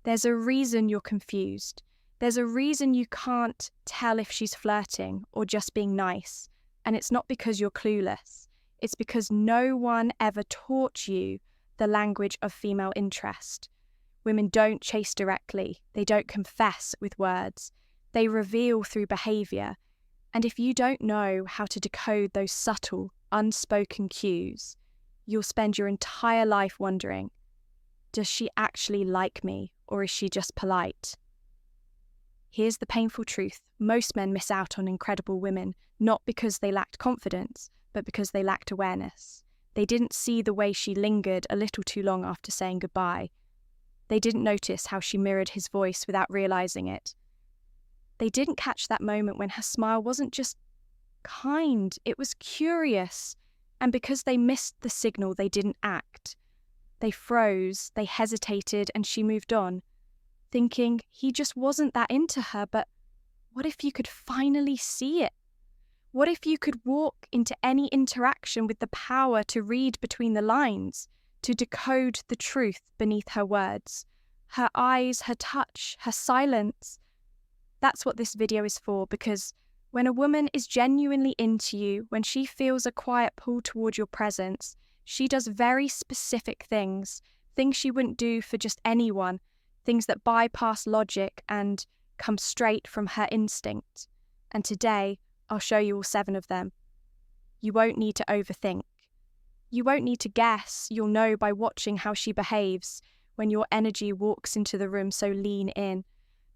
There's a reason you're confused. There's a reason you can't tell if she's flirting or just being nice. And it's not because you're clueless. It's because no one ever taught you the language of female interest. Women don't chase directly. They don't confess with words. They reveal through behavior. And if you don't know how to decode those subtle, unspoken cues, you'll spend your entire life wondering, does she actually like me, or is she just polite? Here's the painful truth. Most men miss out on incredible women, not because they lacked confidence, but because they lacked awareness. They didn't see the way she lingered a little too long after saying goodbye. They didn't notice how she mirrored his voice without realizing it. They didn't catch that moment when her smile wasn't just kind, it was curious. And because they missed the signal, they didn't act. They froze, they hesitated, and she moved on, thinking he just wasn't that into her. But what if you could finally see it? What if you could walk into any interaction with the power to read between the lines, to decode the truth beneath her words, her eyes, her touch, her silence? That's what this video is for, because when a woman is genuinely into you, when she feels a quiet pull toward your presence, she does very specific things she wouldn't do for just anyone, things that bypass logic and come straight from her instinct. And today, I'll show you all 7 of them. You won't need to overthink. You won't need to guess. You'll know by watching how she behaves when your energy walks into the room, so lean in.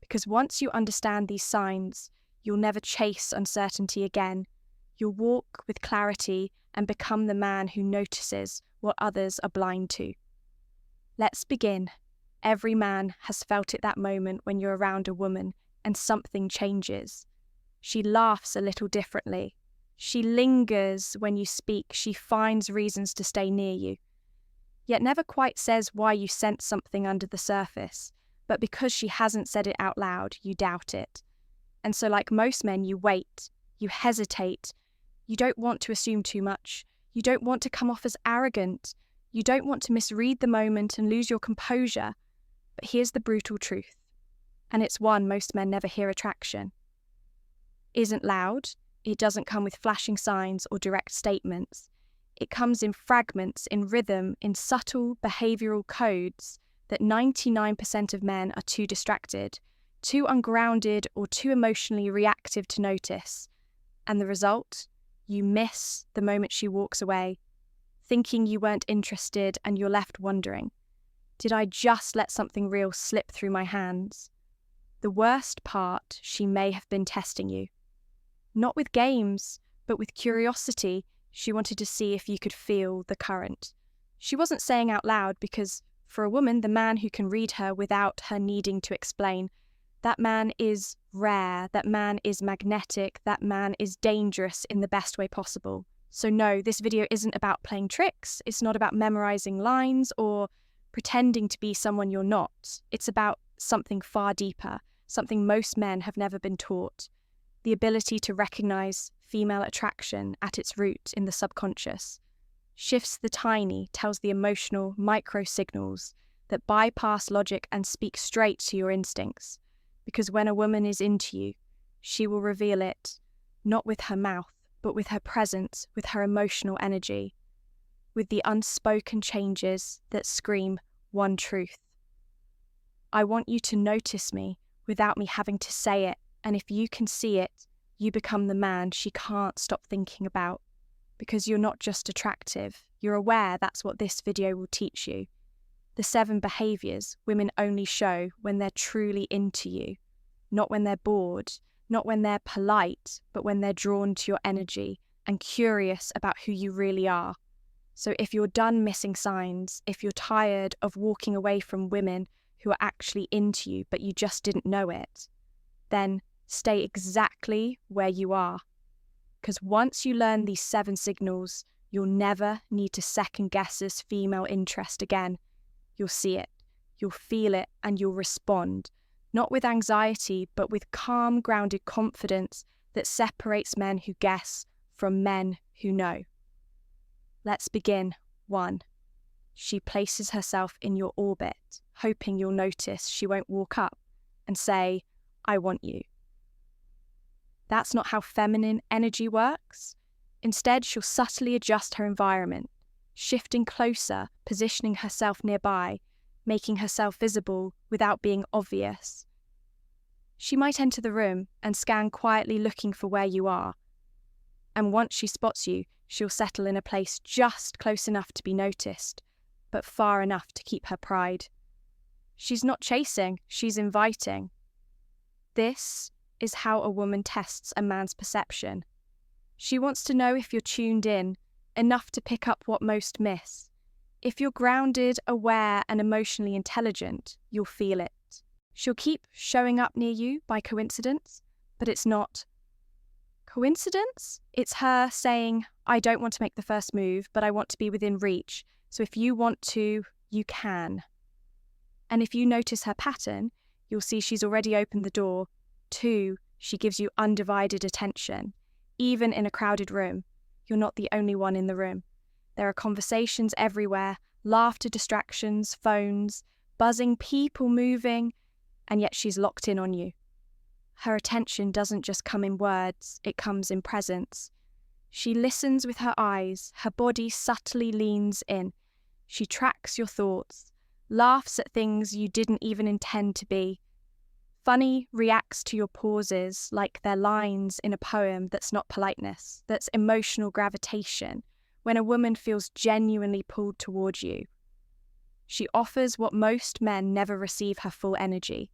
Because once you understand these signs, you'll never chase uncertainty again. You'll walk with clarity and become the man who notices what others are blind to. Let's begin. Every man has felt it, that moment when you're around a woman and something changes. She laughs a little differently. She lingers when you speak. She finds reasons to stay near you. Yet never quite says why you sense something under the surface. But because she hasn't said it out loud, you doubt it. And so like most men, you wait, you hesitate. You don't want to assume too much. You don't want to come off as arrogant. You don't want to misread the moment and lose your composure. But here's the brutal truth, and it's one most men never hear: attraction isn't loud. It doesn't come with flashing signs or direct statements. It comes in fragments, in rhythm, in subtle behavioral codes that 99% of men are too distracted, too ungrounded, or too emotionally reactive to notice. And the result? You miss the moment she walks away, thinking you weren't interested, and you're left wondering, did I just let something real slip through my hands? The worst part, she may have been testing you. Not with games, but with curiosity. She wanted to see if you could feel the current. She wasn't saying out loud, because for a woman, the man who can read her without her needing to explain, that man is rare, that man is magnetic, that man is dangerous in the best way possible. So no, this video isn't about playing tricks. It's not about memorizing lines or pretending to be someone you're not. It's about something far deeper, something most men have never been taught. The ability to recognize female attraction at its root in the subconscious. Shifts the tiny, tells the emotional micro signals that bypass logic and speak straight to your instincts. Because when a woman is into you, she will reveal it, not with her mouth, but with her presence, with her emotional energy, with the unspoken changes that scream one truth. I want you to notice me without me having to say it, and if you can see it, you become the man she can't stop thinking about. Because you're not just attractive, you're aware. That's what this video will teach you. The 7 behaviours women only show when they're truly into you, not when they're bored, not when they're polite, but when they're drawn to your energy and curious about who you really are. So if you're done missing signs, if you're tired of walking away from women who are actually into you but you just didn't know it, then stay exactly where you are. Because once you learn these 7 signals, you'll never need to second guess this female interest again. You'll see it, you'll feel it, and you'll respond, not with anxiety, but with calm, grounded confidence that separates men who guess from men who know. Let's begin. 1. She places herself in your orbit. hoping you'll notice she won't walk up and say, "I want you." That's not how feminine energy works. Instead, she'll subtly adjust her environment, shifting closer, positioning herself nearby, making herself visible without being obvious. She might enter the room and scan quietly looking for where you are. And once she spots you, she'll settle in a place just close enough to be noticed, but far enough to keep her pride. She's not chasing, she's inviting. This is how a woman tests a man's perception. She wants to know if you're tuned in, enough to pick up what most miss. If you're grounded, aware, and emotionally intelligent, you'll feel it. She'll keep showing up near you by coincidence, but it's not coincidence. It's her saying, "I don't want to make the first move, but I want to be within reach. So if you want to, you can." And if you notice her pattern, you'll see she's already opened the door. 2, she gives you undivided attention. Even in a crowded room, you're not the only one in the room. There are conversations everywhere, laughter, distractions, phones, buzzing, people moving, and yet she's locked in on you. Her attention doesn't just come in words, it comes in presence. She listens with her eyes, her body subtly leans in. She tracks your thoughts, laughs at things you didn't even intend to be. Funny reacts to your pauses like they're lines in a poem that's not politeness, that's emotional gravitation, when a woman feels genuinely pulled towards you. She offers what most men never receive: her full energy.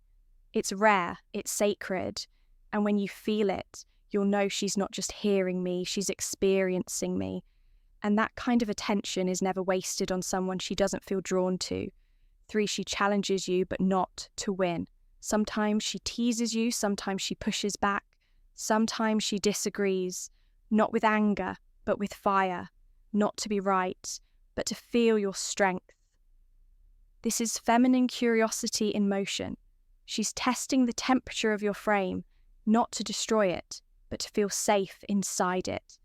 It's rare, it's sacred, and when you feel it, you'll know she's not just hearing me, she's experiencing me. And that kind of attention is never wasted on someone she doesn't feel drawn to. 3, she challenges you, but not to win. Sometimes she teases you, sometimes she pushes back, sometimes she disagrees, not with anger, but with fire, not to be right, but to feel your strength. This is feminine curiosity in motion. She's testing the temperature of your frame, not to destroy it, but to feel safe inside it.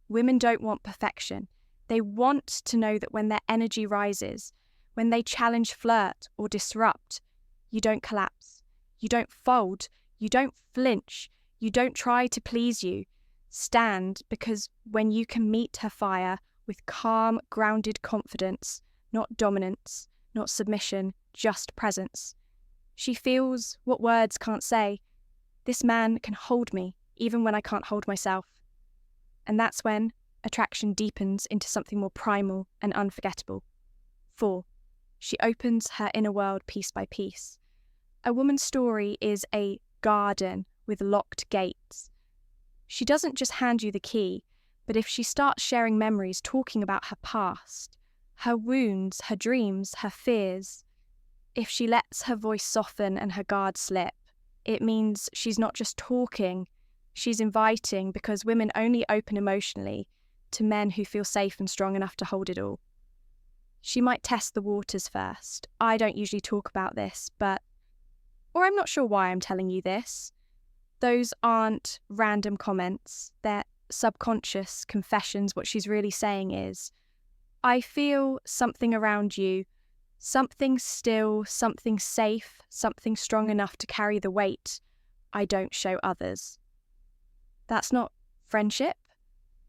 Women don't want perfection. They want to know that when their energy rises, when they challenge, flirt, or disrupt, you don't collapse, you don't fold, you don't flinch, you don't try to please you. Stand, because when you can meet her fire with calm, grounded confidence, not dominance, not submission, just presence, she feels what words can't say. This man can hold me, even when I can't hold myself. And that's when attraction deepens into something more primal and unforgettable. 4, she opens her inner world piece by piece. A woman's story is a garden with locked gates. She doesn't just hand you the key, but if she starts sharing memories, talking about her past, her wounds, her dreams, her fears, if she lets her voice soften and her guard slip, it means she's not just talking, she's inviting, because women only open emotionally to men who feel safe and strong enough to hold it all. She might test the waters first. I don't usually talk about this, or I'm not sure why I'm telling you this. Those aren't random comments, they're subconscious confessions. What she's really saying is, I feel something around you, something still, something safe, something strong enough to carry the weight I don't show others. That's not friendship,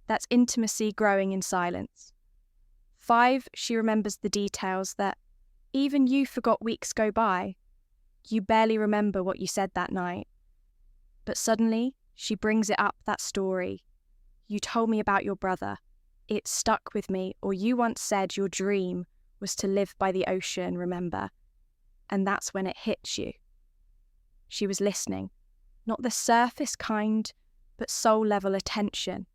that's intimacy growing in silence. 5, she remembers the details that even you forgot weeks go by. You barely remember what you said that night. But suddenly, she brings it up, that story. You told me about your brother. It stuck with me. Or you once said your dream was to live by the ocean, remember? And that's when it hits you. She was listening. Not the surface kind, but soul-level attention.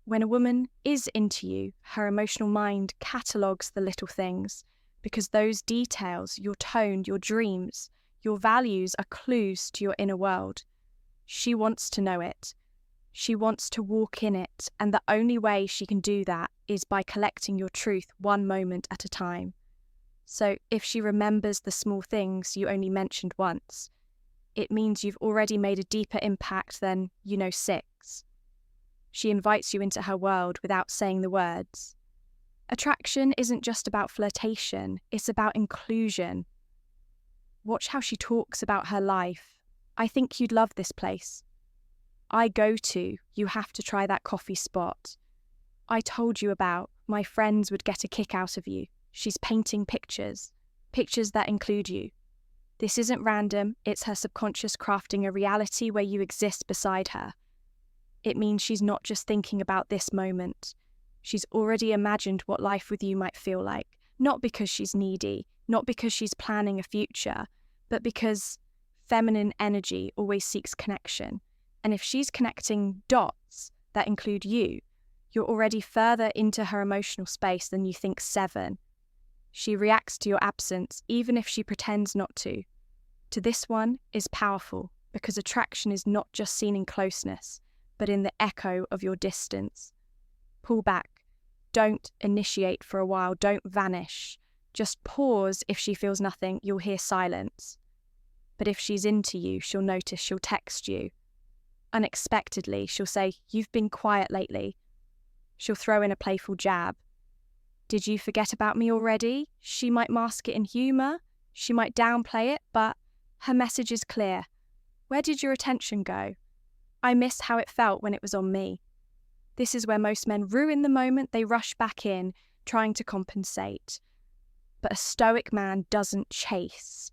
When a woman is into you, her emotional mind catalogues the little things, because those details, your tone, your dreams, your values are clues to your inner world. She wants to know it. She wants to walk in it, and the only way she can do that is by collecting your truth one moment at a time. So if she remembers the small things you only mentioned once, it means you've already made a deeper impact than, 6. She invites you into her world without saying the words. Attraction isn't just about flirtation, it's about inclusion. Watch how she talks about her life. I think you'd love this place. I go to, you have to try that coffee spot. I told you about, my friends would get a kick out of you. She's painting pictures that include you. This isn't random, it's her subconscious crafting a reality where you exist beside her. It means she's not just thinking about this moment. She's already imagined what life with you might feel like, not because she's needy, not because she's planning a future, but because feminine energy always seeks connection. And if she's connecting dots that include you, you're already further into her emotional space than you think 7. She reacts to your absence, even if she pretends not to. To this one is powerful, because attraction is not just seen in closeness, but in the echo of your distance. Pull back. Don't initiate for a while. Don't vanish. Just pause. If she feels nothing, you'll hear silence. But if she's into you, she'll notice, she'll text you. Unexpectedly, she'll say, "You've been quiet lately." She'll throw in a playful jab. "Did you forget about me already?" She might mask it in humour. She might downplay it, but her message is clear. Where did your attention go? I miss how it felt when it was on me. This is where most men ruin the moment. They rush back in, trying to compensate. But a Stoic man doesn't chase.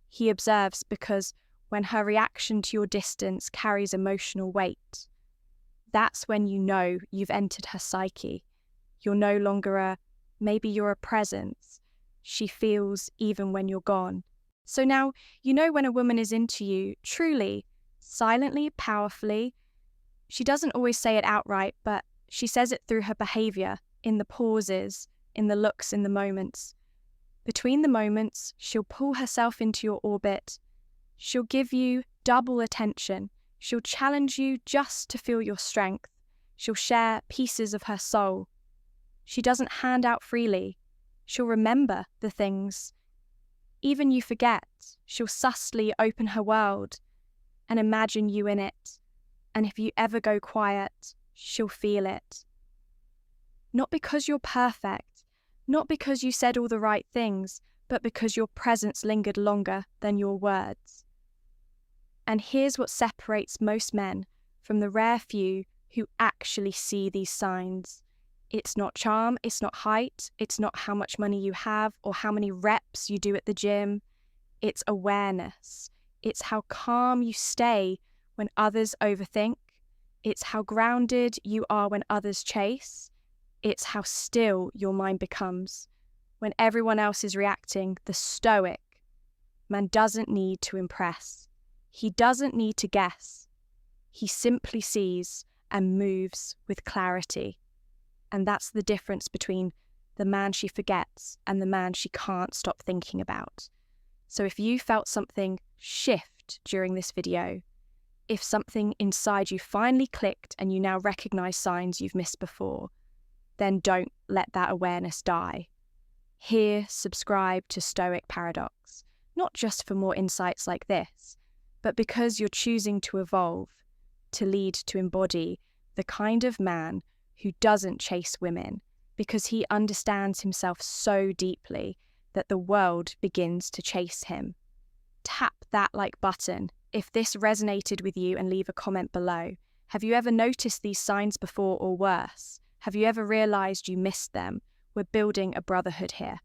He observes, because when her reaction to your distance carries emotional weight, that's when you know you've entered her psyche. You're no longer maybe you're a presence. She feels even when you're gone. So now you know when a woman is into you, truly, silently, powerfully. She doesn't always say it outright, but she says it through her behaviour, in the pauses, in the looks, in the moments. Between the moments, she'll pull herself into your orbit. She'll give you double attention. She'll challenge you just to feel your strength. She'll share pieces of her soul. She doesn't hand out freely. She'll remember the things. Even you forget, she'll subtly open her world and imagine you in it. And if you ever go quiet, she'll feel it. Not because you're perfect, not because you said all the right things, but because your presence lingered longer than your words. And here's what separates most men from the rare few who actually see these signs. It's not charm, it's not height, it's not how much money you have or how many reps you do at the gym. It's awareness. It's how calm you stay when others overthink. It's how grounded you are when others chase. It's how still your mind becomes. When everyone else is reacting, the Stoic man doesn't need to impress. He doesn't need to guess. He simply sees and moves with clarity. And that's the difference between the man she forgets and the man she can't stop thinking about. So if you felt something shift during this video, if something inside you finally clicked and you now recognize signs you've missed before, then don't let that awareness die. Here, subscribe to Stoic Paradox, not just for more insights like this, but because you're choosing to evolve, to lead, to embody the kind of man who doesn't chase women, because he understands himself so deeply that the world begins to chase him. Tap that like button if this resonated with you and leave a comment below. Have you ever noticed these signs before, or worse? Have you ever realized you missed them? We're building a brotherhood here.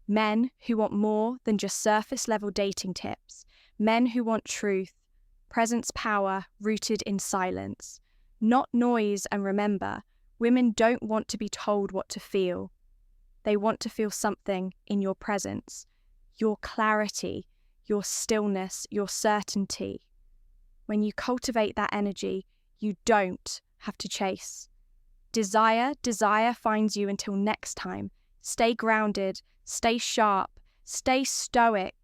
Men who want more than just surface level dating tips. Men who want truth, presence, power rooted in silence, not noise. And remember, women don't want to be told what to feel. They want to feel something in your presence, your clarity, your stillness, your certainty. When you cultivate that energy, you don't have to chase. Desire finds you. Until next time, stay grounded, stay sharp, stay stoic,